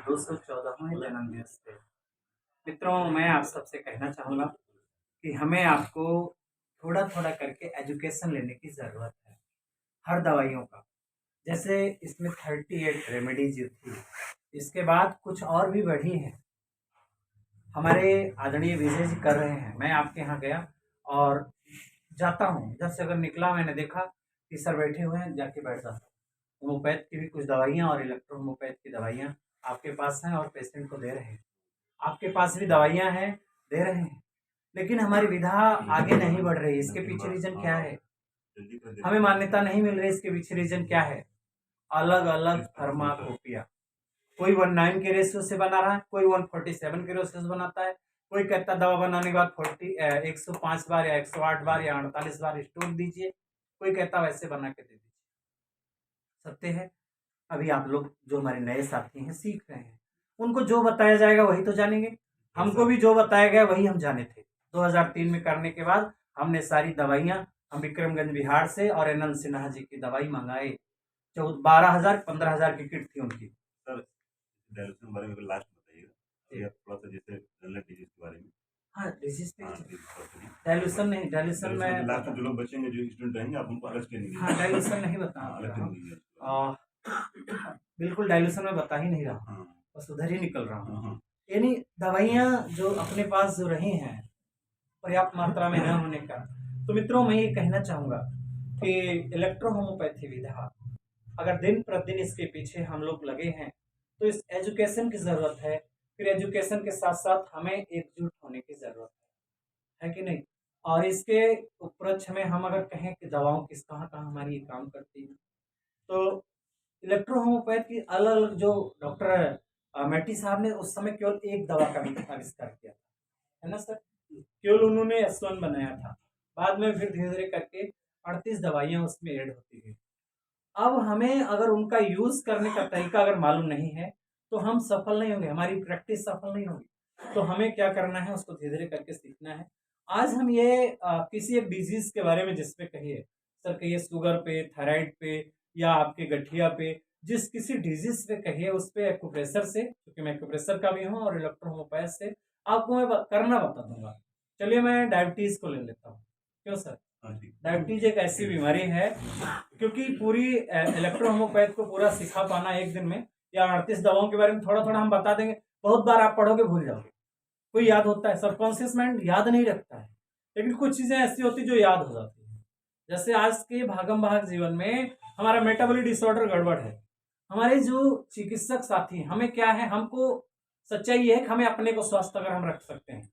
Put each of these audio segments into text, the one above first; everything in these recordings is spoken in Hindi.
214वें जन्मदिवस पे मित्रों, मैं आप सबसे कहना चाहूँगा कि हमें आपको थोड़ा-थोड़ा करके एजुकेशन लेने की ज़रूरत है, हर दवाइयों का। जैसे इसमें 38 रेमेडीज़ थी, इसके बाद कुछ और भी बढ़ी हैं। हमारे आदरणीय विजय जी कर रहे हैं। मैं आपके यहाँ गया और जाता हूँ, जब से अगर निकला मैंने देखा कि सर बैठे हुए हैं, जाके बैठ जाता हूँ। होम्योपैथ की भी कुछ दवाइयाँ और इलेक्ट्रो होम्योपैथ की दवाइयाँ आपके पास हैं और पेशेंट को दे रहे हैं। आपके पास भी दवाइयाँ हैं, दे रहे हैं, लेकिन हमारी विधा आगे नहीं बढ़ रही। इसके पीछे रीज़न क्या है? हमें मान्यता नहीं मिल रही, इसके पीछे रीज़न क्या है? अलग-अलग फार्माकोपिया। कोई 19 के रेशियो से बना रहा है, कोई 147 के रेशियो से बनाता है, कोई कहता है दवा बनाने के बाद 105 बार या 108 बार या 48 बार स्टोर दीजिए, कोई कहता है वैसे बना के दे दीजिए। सत्य है, अभी आप लोग जो हमारे नए साथी हैं सीख रहे हैं, उनको जो बताया जाएगा वही तो जानेंगे। हमको भी जो बताया गया वही हम जाने थे। 2003 में करने के बाद हमने सारी दवाइयाँ हम विक्रमगंज बिहार से और एनएल सिन्हा जी की दवाई मंगाए। 12,000 15,000 की किट थी उनकी। सर डायलिसिस के बारे में लास्ट बताइएगा, या थोड़ा सा जैसे जनरल डिजीज के बारे में। हाँ, डिजीज पे हाँ, डायल्यूशन नहीं, डायल्यूशन में लास्ट जो लोग बचेंगे, जो स्टूडेंट रहेंगे, आप उनको अलग ट्रेनिंग दीजिए। हाँ, डायल्यूशन नहीं बता रहा, बिल्कुल डायल्यूशन में बता ही नहीं रहा, बस उधर ही निकल रहा हूँ। यानी दवाइयाँ जो अपने पास जो रही हैं पर्याप्त मात्रा में न होने का, तो मित्रों मैं ये कहना चाहूँगा कि इलेक्ट्रो होम्योपैथी विधा अगर दिन प्रतिदिन इसके पीछे हम लोग लगे हैं तो इस एजुकेशन की ज़रूरत है। फिर एजुकेशन के साथ साथ हमें एकजुट होने की ज़रूरत है कि नहीं? और इसके उपलक्ष्य में हम अगर कहें कि दवाओं किस कहाँ-कहाँ हमारी ये काम करती है, तो इलेक्ट्रो होम्योपैथ की अलग-अलग जो डॉक्टर मैटी साहब ने उस समय केवल एक दवा का भी आविष्कार किया था, है ना सर? केवल उन्होंने S1 बनाया था। बाद में फिर धीरे-धीरे करके 38 दवाइयाँ उसमें ऐड होती गई। अब हमें अगर उनका यूज़ करने का तरीका अगर मालूम नहीं है, तो हम सफल नहीं होंगे, हमारी प्रैक्टिस सफल नहीं होगी। तो हमें क्या करना है, उसको धीरे-धीरे करके सीखना है। आज हम ये किसी एक डिज़ीज़ के बारे में जिस पे कहिए, सर कहिए शुगर पे, थायराइड पे या आपके गठिया पे, जिस किसी डिज़ीज़ पे कहिए उस पे एक्यूप्रेशर से, क्योंकि मैं एक्यूप्रेशर का भी हूँ और इलेक्ट्रो होम्योपैथ से आपको मैं करना बता दूँगा। चलिए मैं डायबिटीज़ को ले लेता हूँ। क्यों सर? डायबिटीज एक ऐसी बीमारी है, क्योंकि पूरी इलेक्ट्रो होम्योपैथ को पूरा सिखा पाना एक दिन में या 38 दवाओं के बारे में थोड़ा-थोड़ा हम बता देंगे, बहुत बार आप पढ़ोगे भूल जाओगे। कोई याद होता है, सबकॉन्शियस माइंड याद नहीं रखता है, लेकिन कुछ चीजें ऐसी होती जो याद हो जाती है। जैसे आज के भागम-भाग जीवन में हमारा मेटाबॉलिक डिसऑर्डर गड़बड़ है। हमारे जो चिकित्सक साथी हमें क्या है, हमको सच्चाई ये है कि हमें अपने को स्वस्थ अगर हम रख सकते हैं,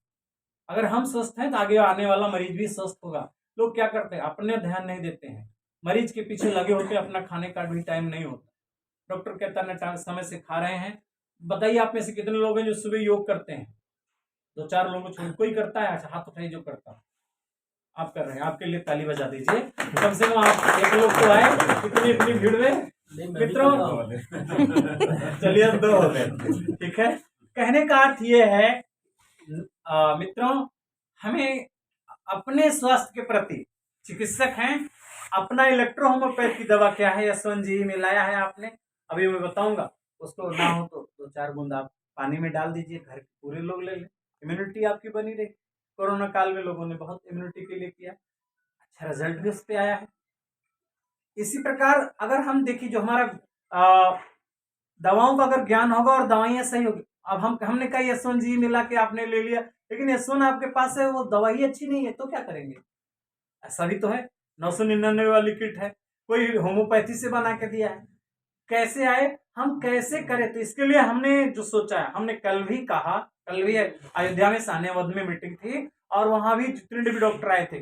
अगर हम स्वस्थ हैं तो आगे आने वाला मरीज भी स्वस्थ होगा। लोग क्या करते हैं, अपने ध्यान नहीं देते हैं, मरीज के पीछे लगे होते हैं, अपना खाने का भी टाइम नहीं होता। डॉक्टर कहता है ना समय से खा रहे हैं। बताइए आप में से कितने लोग हैं जो सुबह योग करते हैं? 2-4 लोगों को छोड़ कोई करता है? अच्छा हाथ उठाइए जो करता है। आप कर रहे हैं, आपके लिए ताली बजा दीजिए। कम से कम आप एक लोग तो आए इतनी भीड़ में मित्रों। चलिए 2 हो गए, ठीक है। कहने का अर्थ ये है मित्रों, हमें अपने स्वास्थ्य के प्रति चिकित्सक हैं, अपना इलेक्ट्रो होम्योपैथ की दवा क्या है, S1 जी मिलाया है आपने, अभी मैं बताऊंगा। उसको ना हो तो 2-4 बूंद आप पानी में डाल दीजिए, घर के पूरे लोग ले लें, इम्यूनिटी आपकी बनी रही। कोरोना काल में लोगों ने बहुत इम्यूनिटी के लिए किया, अच्छा रिजल्ट भी उस पर आया है। इसी प्रकार अगर हम देखिए जो हमारा दवाओं का अगर ज्ञान होगा और दवाइयाँ सही होगी, अब हमने कहा S1 जी मिला के आपने ले लिया, लेकिन S1 आपके पास है, वो दवाई अच्छी नहीं है, तो क्या करेंगे? ऐसा भी तो है। 999 वाली किट है, कोई होम्योपैथी से बना के दिया है। कैसे आए, हम कैसे करें? तो इसके लिए हमने जो सोचा है, हमने कल भी कहा, कल भी अयोध्या में सानियावद में मीटिंग थी और वहां भी जितने भी डॉक्टर आए थे,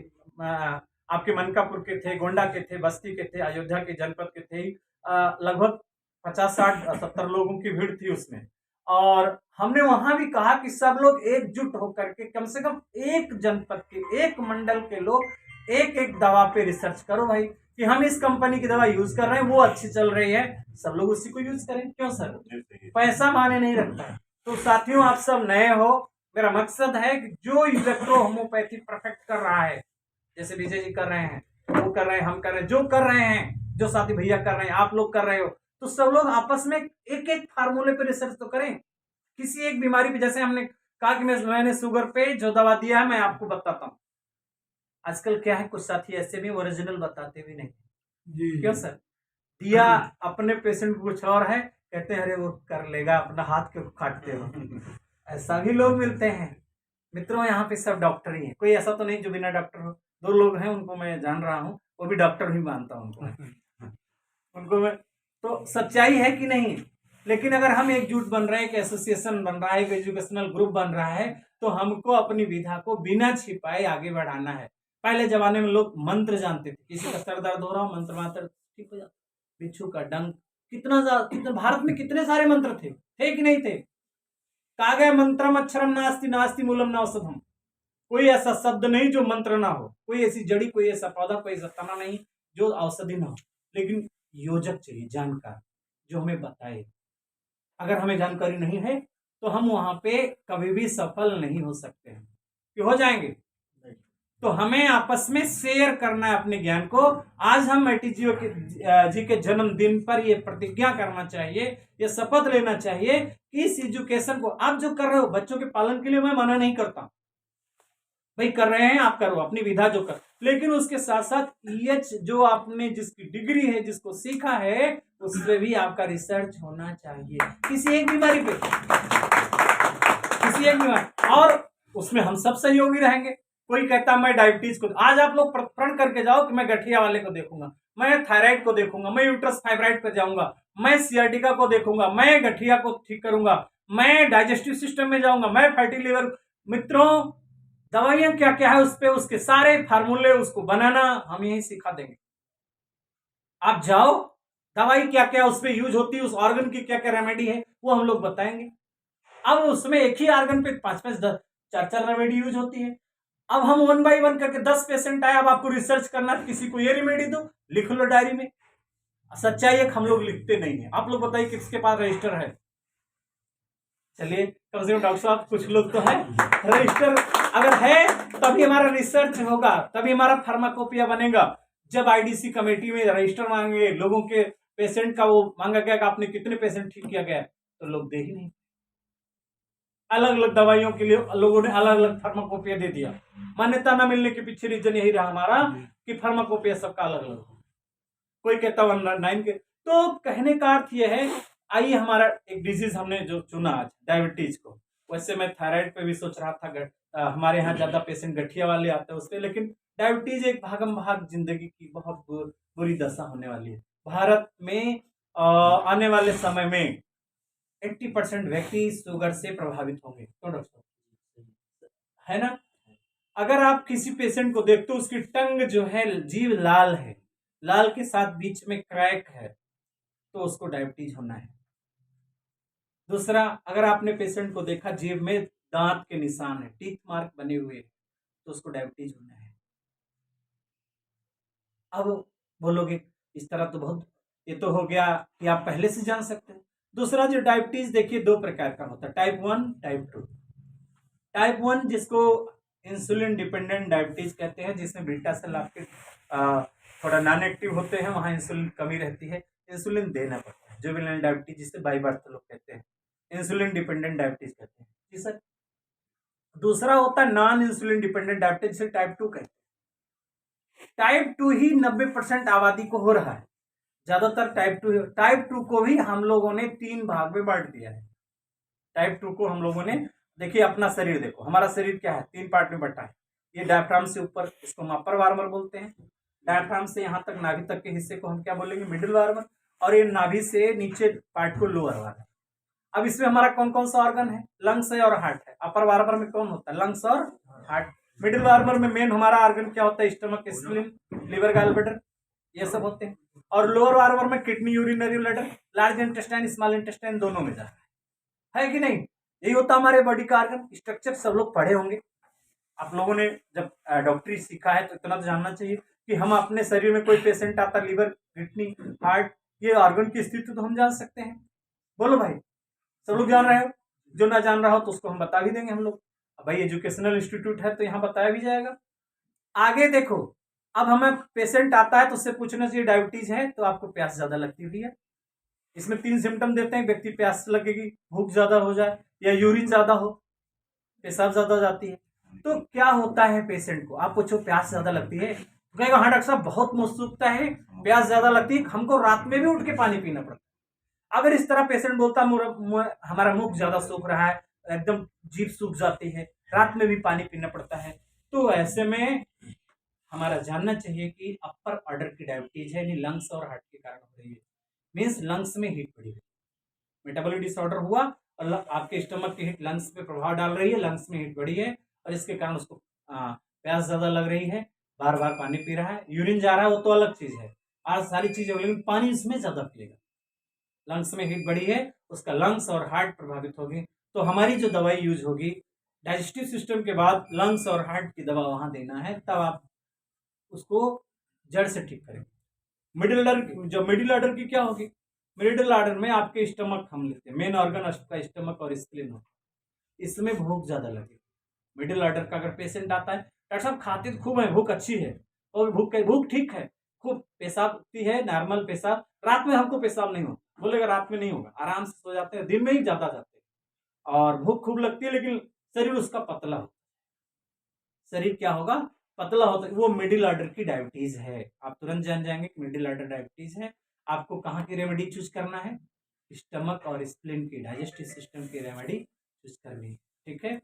आपके मनकापुर के थे, गोंडा के थे, बस्ती के थे, अयोध्या के जनपद के थे, लगभग 50-60-70 लोगों की भीड़ थी उसमें। और हमने वहां भी कहा कि सब लोग एकजुट होकर के कम से कम एक जनपद के, एक मंडल के लोग एक दवा पे रिसर्च करो भाई, कि हम इस कंपनी की दवा यूज कर रहे हैं, वो अच्छी चल रही है, सब लोग उसी को यूज करें। क्यों सर? पैसा माने नहीं रखता है। तो साथियों आप सब नए हो, मेरा मकसद है कि जो इलेक्ट्रो होम्योपैथी परफेक्ट कर रहा है, जैसे विजय जी कर रहे हैं, वो कर रहे हैं, हम कर रहे हैं, जो कर रहे हैं, जो साथी भैया कर रहे हैं, आप लोग कर रहे हो, तो सब लोग आपस में एक एक फार्मूले पे रिसर्च तो करें, किसी एक बीमारी पे। जैसे हमने कहा कि मैंने शुगर पे जो दवा दिया है मैं आपको बताता हूँ। आजकल क्या है, कुछ साथी ऐसे भी ओरिजिनल बताते भी नहीं जी। क्यों सर? दिया अपने पेशेंट को कुछ और है, कहते हैं अरे वो कर लेगा, अपना हाथ क्यों काटते हो। ऐसा भी लोग मिलते हैं। मित्रों यहाँ पे सब डॉक्टर ही है, कोई ऐसा तो नहीं जो बिना डॉक्टर हो। 2 लोग हैं उनको मैं जान रहा हूँ, वो भी डॉक्टर ही मानता हूँ उनको उनको मैं। तो सच्चाई है कि नहीं? लेकिन अगर हम एकजुट बन रहे हैं, एक एसोसिएशन बन रहा है, एक एजुकेशनल ग्रुप बन रहा है, तो हमको अपनी विधा को बिना छिपाए आगे बढ़ाना है। पहले जमाने में लोग मंत्र जानते थे, किसी का सर दर्द हो रहा हो मंत्र मात्र ठीक हो जाता, बिच्छू का डंक, कितना भारत में कितने सारे मंत्र थे कि नहीं थे? कागे मंत्रम अक्षरम नास्ति नास्ति मूलम न औषधम। कोई ऐसा शब्द नहीं जो मंत्र ना हो, कोई ऐसी जड़ी, कोई ऐसा पौधा, कोई ऐसा तना नहीं जो औषधि ना हो। लेकिन योजक चाहिए, जानकार, जो हमें बताए। अगर हमें जानकारी नहीं है तो हम वहां पे कभी भी सफल नहीं हो सकते हैं। कि हो जाएंगे? तो हमें आपस में शेयर करना है अपने ज्ञान को। आज हम जी के जन्मदिन पर ये प्रतिज्ञा करना चाहिए, ये शपथ लेना चाहिए कि इस एजुकेशन को आप जो कर रहे हो बच्चों के पालन के लिए, मैं मना नहीं करता भाई, कर रहे हैं आप करो अपनी विधा जो कर, लेकिन उसके साथ साथ ईएच जो आपने जिसकी डिग्री है, जिसको सीखा है, उस पर भी आपका रिसर्च होना चाहिए, किसी एक बीमारी पे, किसी एक बीमारी। और उसमें हम सब सहयोगी रहेंगे। कोई कहता मैं डायबिटीज को, आज आप लोग प्रण करके जाओ कि मैं गठिया वाले को देखूंगा, मैं थायराइड को देखूंगा, मैं यूट्रस फाइब्राइड पर जाऊंगा, मैं सियाटिका को देखूंगा, मैं गठिया को ठीक करूंगा, मैं डाइजेस्टिव सिस्टम में जाऊंगा, मैं फैटी लिवर। मित्रों दवाइयां क्या क्या है उस पे, उसके सारे फार्मूले उसको बनाना हम यही सिखा देंगे। आप जाओ, दवाई क्या क्या उस पे यूज होती है, उस ऑर्गन की क्या क्या रेमेडी है वो हम लोग बताएंगे। अब उसमें एक ही ऑर्गन पे 5-5 10 4-4 रेमेडी यूज होती है। अब हम 1 बाय 1 करके 10 पेशेंट आए, अब आपको रिसर्च करना, किसी को ये रेमेडी दो, लिख लो डायरी में। सच्चाई है हम लोग लिखते नहीं है। आप लोग बताइए किसके पास रजिस्टर है? चलिए कम से कम डॉक्टर साहब कुछ लोग तो है, रजिस्टर अगर है तभी हमारा रिसर्च होगा, तभी हमारा फार्माकोपिया बनेगा। जब आईडीसी कमेटी में रजिस्टर मांगे लोगों के, पेशेंट का वो मांगा गया कि आपने कितने पेशेंट ठीक किया गया, तो लोग दे ही नहीं। अलग अलग दवाइयों के लिए लोगों ने अलग अलग फार्माकोपिया दे दिया। मान्यता न मिलने के पीछे रीजन यही रहा हमारा कि फार्माकोपिया सबका अलग अलग। कोई कहता 109 के। तो कहने का अर्थ यह है, आइए हमारा एक डिजीज हमने जो चुना आज डायबिटीज को, वैसे मैं थायराइड पे भी सोच रहा था, हमारे यहाँ ज्यादा पेशेंट गठिया वाले आते हैं उससे, लेकिन डायबिटीज एक भागम भाग जिंदगी की बहुत बुरी दशा होने वाली है। भारत में आने वाले समय में 80% व्यक्ति शुगर से प्रभावित होंगे। क्यों डॉक्टर साहब? है ना? अगर आप किसी पेशेंट को देखते हो उसकी टंग जो है, जीभ लाल है, लाल के साथ बीच में क्रैक है, तो उसको डायबिटीज होना है। दूसरा, अगर आपने पेशेंट को देखा जीभ में दांत के निशान है, टीथ मार्क बने हुए, तो उसको डायबिटीज होना है। अब बोलोगे इस तरह तो बहुत, ये तो हो गया कि आप पहले से जान सकते हैं। दूसरा जो डायबिटीज देखिए 2 प्रकार का होता है, टाइप 1 टाइप 2। टाइप 1 जिसको इंसुलिन डिपेंडेंट डायबिटीज कहते हैं, जिसमें बीटा सेल आपके थोड़ा नॉन एक्टिव होते हैं, वहां इंसुलिन कमी रहती है, इंसुलिन देना पड़ता है। जुवेनाइल डायबिटीज जिसे बाई बर्थ लोग कहते हैं, इंसुलिन डिपेंडेंट डायबिटीज कहते हैं जी सर। दूसरा होता है नॉन इंसुलिन डिपेंडेंट डायबिटीज, जिसे टाइप 2 कहते हैं। टाइप 2 ही 90% आबादी को हो रहा है, ज्यादातर टाइप 2। टाइप 2 को भी हम लोगों ने 3 भाग में बांट दिया है। टाइप 2 को हम लोगों ने, देखिए अपना शरीर देखो, हमारा शरीर क्या है, 3 पार्ट में बटा है। ये डायफ्राम से ऊपर, इसको हम अपर वार्मर बोलते हैं। डायफ्राम से यहाँ तक नाभि तक के हिस्से को हम क्या बोलेंगे, मिडिल वार्मर। और ये नाभि से नीचे पार्ट को लोअर वार्मर। अब इसमें हमारा कौन कौन सा ऑर्गन है, लंग्स है और हार्ट है। अपर वार्मर में कौन होता है, लंग्स और हार्ट। मिडिल वार्मर में मेन हमारा ऑर्गन क्या होता है, stomach, spleen, liver, gall bladder, ये सब होते हैं। और लोअर वार्मर में kidney, urinary bladder, large intestine, small intestine दोनों में जा रहा है कि नहीं? यही होता हमारे बॉडी का ऑर्गन स्ट्रक्चर। सब लोग पढ़े होंगे, आप लोगों ने जब डॉक्टरी सीखा है तो इतना तो जानना चाहिए कि हम अपने शरीर में कोई पेशेंट आता, लिवर, किडनी, हार्ट, ये ऑर्गन की स्थिति तो हम जान सकते हैं। बोलो भाई, सब लोग जान रहे हो? जो ना जान रहा हो तो उसको हम बता भी देंगे हम लोग। भाई एजुकेशनल इंस्टीट्यूट है तो यहाँ बताया भी जाएगा। आगे देखो, अब हमें पेशेंट आता है तो उससे पूछना चाहिए डायबिटीज है, तो आपको प्यास ज्यादा लगती हुई है, इसमें 3 सिम्टम देते हैं, व्यक्ति प्यास लगेगी, भूख ज़्यादा हो जाए या यूरिन ज़्यादा हो, पेशाब ज़्यादा जाती है। तो क्या होता है पेशेंट को, आप पूछो प्यास ज़्यादा लगती है तो कहेगा हाँ डॉक्टर साहब बहुत मुँह सूखता है, प्यास ज़्यादा लगती है, हमको रात में भी उठ के पानी पीना पड़ता है। अगर इस तरह पेशेंट बोलता हमारा मुख ज़्यादा सूख रहा है, एकदम जीभ सूख जाती है, रात में भी पानी पीना पड़ता है, तो ऐसे में हमारा जानना चाहिए कि अपर ऑर्डर की डायबिटीज है, यानी लंग्स और हार्ट के कारण हो रही है। मीन्स लंग्स में हीट बढ़ी हुई, मेटाबॉलिक डिसऑर्डर हुआ और आपके स्टमक की हीट लंग्स पे प्रभाव डाल रही है, लंग्स में हीट बढ़ी है और इसके कारण उसको प्यास ज़्यादा लग रही है, बार बार पानी पी रहा है, यूरिन जा रहा है, वो तो अलग चीज़ है, आज सारी चीज़ें, लेकिन पानी इसमें ज़्यादा पिएगा, लंग्स में हीट बढ़ी है, उसका लंग्स और हार्ट प्रभावित होगी। तो हमारी जो दवाई यूज होगी, डाइजेस्टिव सिस्टम के बाद लंग्स और हार्ट की दवा वहाँ देना है, तब आप उसको जड़ से ठीक करेंगे। मिडिल ऑर्डर की क्या होगी, मिडिल ऑर्डर में आपके स्टमक हम लेते हैं, मेन ऑर्गन आपका स्टमक और स्प्लीन होता है, इसमें भूख ज्यादा लगेगी। मिडिल ऑर्डर का अगर पेशेंट आता है, डॉक्टर साहब खाते तो खूब है, भूख अच्छी है और भूख ठीक है, खूब पेशाब होती है, नॉर्मल पेशाब, रात में हमको पेशाब नहीं होता, बोलेगा रात में नहीं होगा, आराम से सो जाते हैं, दिन में ही ज्यादा जाते हैं और भूख खूब लगती है, लेकिन शरीर उसका पतला होता है। शरीर क्या होगा, पतला होता है, वो मिडिल ऑर्डर की डायबिटीज है। आप तुरंत जान जाएंगे कि मिडिल ऑर्डर डायबिटीज है। आपको कहाँ की रेमेडी चूज करना है, स्टमक और स्प्लीन की, डाइजेस्टिव सिस्टम की रेमेडी चूज करनी है, ठीक है।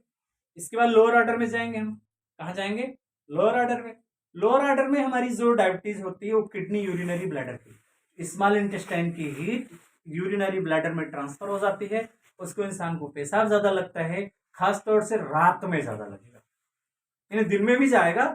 इसके बाद लोअर ऑर्डर में जाएंगे, हम कहाँ जाएंगे, लोअर ऑर्डर में। लोअर ऑर्डर में हमारी जो डायबिटीज होती है वो किडनी यूरिनरी ब्लैडर की, स्मॉल इंटेस्टाइन की हीट यूरिनरी ब्लैडर में ट्रांसफर हो जाती है, उसको इंसान को पेशाब ज्यादा लगता है, खासतौर से रात में ज्यादा लगेगा, यानी दिन में भी जाएगा,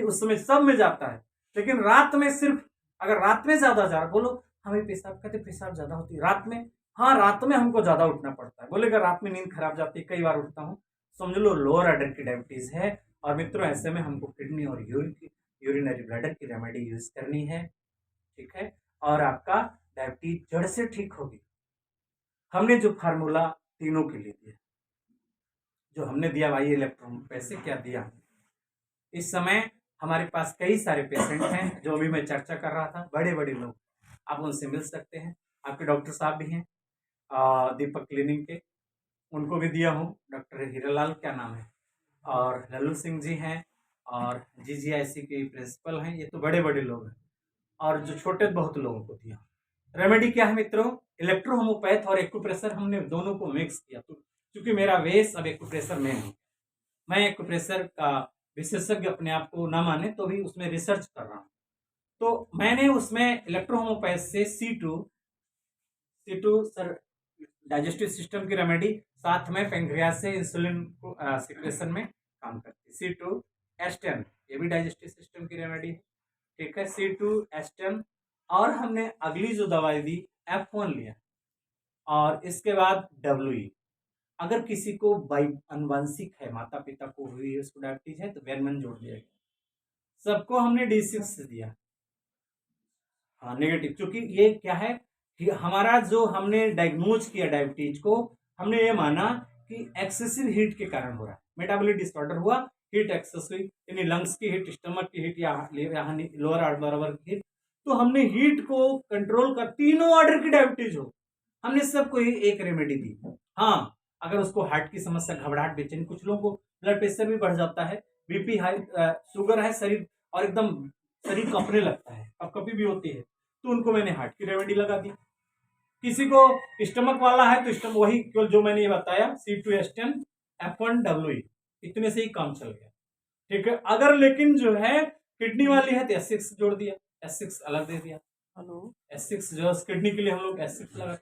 उस समय सब में जाता है, लेकिन रात में सिर्फ, अगर रात में ज्यादा जा, बोलो हमें पेशाब, कहते पेशाब ज्यादा होती है रात में, हाँ रात में हमको ज्यादा उठना पड़ता है, बोलेगा रात में नींद खराब जाती है, कई बार उठता हूँ, समझ लो लोअर ऑर्डर की डायबिटीज है। और मित्रों ऐसे में हमको किडनी और यूरिनरी ब्लैडर की रेमेडी यूज करनी है, ठीक है, और आपका डायबिटीज जड़ से ठीक होगी। हमने जो फार्मूला तीनों के लिए दिया, जो हमने दिया भाई इलेक्ट्रॉन पैसे क्या दिया, इस समय हमारे पास कई सारे पेशेंट हैं, जो अभी मैं चर्चा कर रहा था, बड़े बड़े लोग, आप उनसे मिल सकते हैं, आपके डॉक्टर साहब भी हैं दीपक क्लिनिक के, उनको भी दिया हूँ, डॉक्टर हीरालाल क्या नाम है, और लल्लू सिंह जी हैं, और GGIC के प्रिंसिपल हैं, ये तो बड़े बड़े लोग हैं, और जो छोटे बहुत लोगों को दिया। रेमेडी क्या है मित्रों, इलेक्ट्रो होम्योपैथ और एक्यूप्रेशर, हमने दोनों को मिक्स किया, तो क्योंकि मेरा वेस अब एक्यूप्रेशर में है, मैं एक्यूप्रेशर का विशेषज्ञ अपने आप को ना माने तो भी उसमें रिसर्च कर रहा हूँ, तो मैंने उसमें इलेक्ट्रो होम्योपैथ से C2 सर डाइजेस्टिव सिस्टम की रेमेडी, साथ में पेंक्रियास से इंसुलिन को सिक्रेशन में काम करती है, C2H10, ये भी डाइजेस्टिव सिस्टम की रेमेडी है, ठीक है, C2H10। और हमने अगली जो दवाई दी F1 लिया, और इसके बाद WE, अगर किसी को अनुवांशिक है, माता पिता को हुई है, उसको डायबिटीज है, तो वेरमन जोड़ दिया गया, सबको हमने D6 दिया, हाँ नेगेटिव, क्योंकि ये क्या है कि हमारा जो हमने डायग्नोज किया डायबिटीज को, हमने ये माना कि एक्सेसिव हीट के कारण हो रहा है, मेटाबॉलिक डिसऑर्डर हुआ, हीट एक्सेस हुई, यानी लंग्स की हीट, स्टमक की हीट, या यहाँ लोअर ऑर्डर की हीट, तो हमने हीट को कंट्रोल कर, तीनों ऑर्डर की डायबिटीज हो, हमने सबको ही एक रेमेडी दी। हाँ अगर उसको हार्ट की समस्या, घबराहट, बेचैनी, कुछ लोगों को ब्लड प्रेशर भी बढ़ जाता है, BP हाई, शुगर है, शरीर और एकदम शरीर कपने लगता है, कपकपी भी होती है, तो उनको मैंने हार्ट की रेमेडी लगा दी। किसी को स्टमक वाला है तो स्टमक, वही केवल जो मैंने ये बताया, C2H10 F1 WE, इतने से ही काम चल गया, ठीक है। अगर लेकिन जो है किडनी वाली है तो S6 जोड़ दिया, S6 अलग दे दिया, S6 जो किडनी के लिए हम लोग S6 लगा,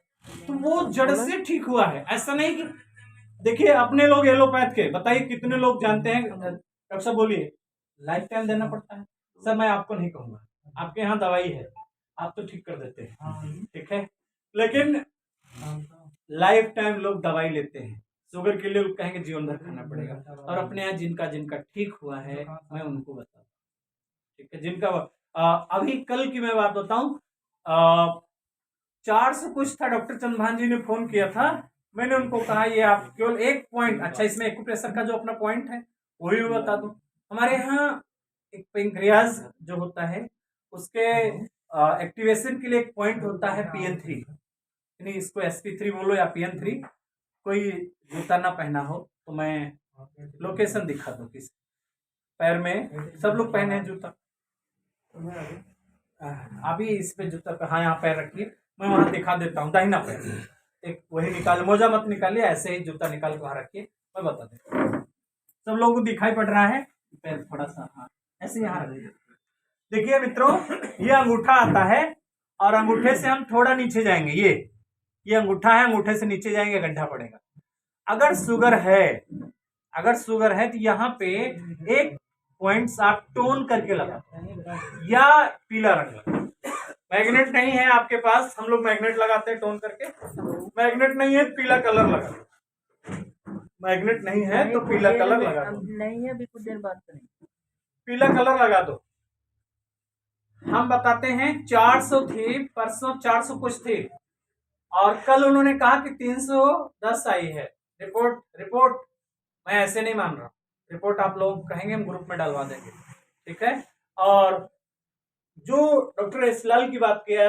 तो वो जड़ से ठीक हुआ है। ऐसा नहीं कि देखिए अपने लोग एलोपैथ के, बताइए कितने लोग जानते हैं, डॉक्टर साहब बोलिए, लाइफ टाइम देना पड़ता है, सर मैं आपको नहीं कहूंगा, आपके यहाँ दवाई है, आप तो ठीक कर देते हैं, ठीक है, लेकिन लाइफ टाइम लोग दवाई लेते हैं, शुगर के लिए कहेंगे जीवन भर खाना पड़ेगा, और अपने यहाँ जिनका जिनका ठीक हुआ है मैं उनको बताता हूँ, ठीक है, जिनका अभी कल की मैं बात बताऊं, 4 से कुछ था, डॉक्टर चंद्रभान जी ने फोन किया था, मैंने उनको कहा ये आप केवल एक पॉइंट, अच्छा इसमें एक्यूप्रेशर का जो अपना पॉइंट है वो भी बता दूं, हमारे यहाँ एक पेंक्रियाज जो होता है उसके एक्टिवेशन के लिए एक पॉइंट होता है PN3, यानी इसको SP3 बोलो या PN3, कोई जूता ना पहना हो तो मैं लोकेशन दिखा दूँ किस पैर में सब लोग पहने हैं जूता। अभी इस पे जूता पे, हाँ यहाँ पैर रखिए, मैं वहां दिखा देता हूँ। दाहिना पैर एक वही निकाल, मोजा मत निकालिए, ऐसे ही जूता निकाल के वहां रखिए, मैं बता देता। सब लोगों को दिखाई पड़ रहा है? पैर थोड़ा सा, हाँ ऐसे यहाँ रखिए। देखिए मित्रों, ये अंगूठा आता है और अंगूठे से हम थोड़ा नीचे जाएंगे। ये अंगूठा है, अंगूठे से नीचे जाएंगे, गड्ढा पड़ेगा। अगर शुगर है तो यहाँ पे एक पॉइंट्स आप टोन करके लगाते या पीला रंग। मैग्नेट नहीं है आपके पास, हम लोग मैग्नेट लगाते हैं टोन करके। मैग्नेट नहीं है, पीला कलर लगा। मैग्नेट नहीं है तो पीला कलर लगा दो। नहीं है, अभी कुछ देर बाद करेंगे। पीला कलर लगा दो। हम बताते हैं 400 थी, परसों 400 कुछ थी, और कल उन्होंने कहा कि 310 आई है। रिपोर्ट मैं ऐसे नहीं मान रहा। रिपोर्ट आप लोग कहेंगे, हम ग्रुप में डलवा देंगे, ठीक है। और जो डॉक्टर इसलाल की बात किया है